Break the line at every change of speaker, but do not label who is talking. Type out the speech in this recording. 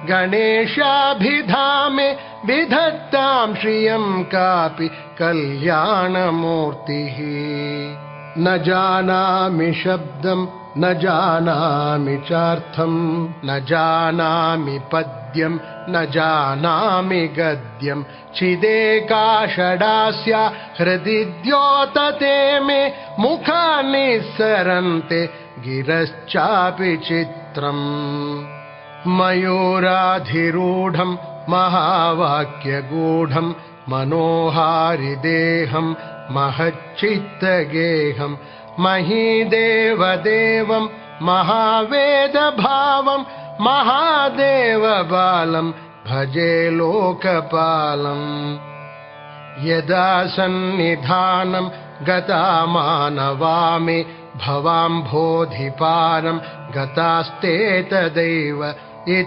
गणेशाभिधामे विधत्तां श्रियं कापि कल्याणमूर्तिः। न जानामि शब्दं न जानामि चार्थं न जानामि पद्यं न जानामि गद्यं चिदेका षडास्या हृदि द्योतते मे मुखानि निस्सरन्ते गिरश्चापि चित्रम्। मयूराधिरूढं महावाक्यगूढं मनोहारिदेहं महच्चित्तगेहं महीदेवदेवं महावेदभावं महादेवबालं भजे लोकपालम्। यदा सन्निधानं गता मानवामि भवाम्भोधिपारं गतास्ते तदैव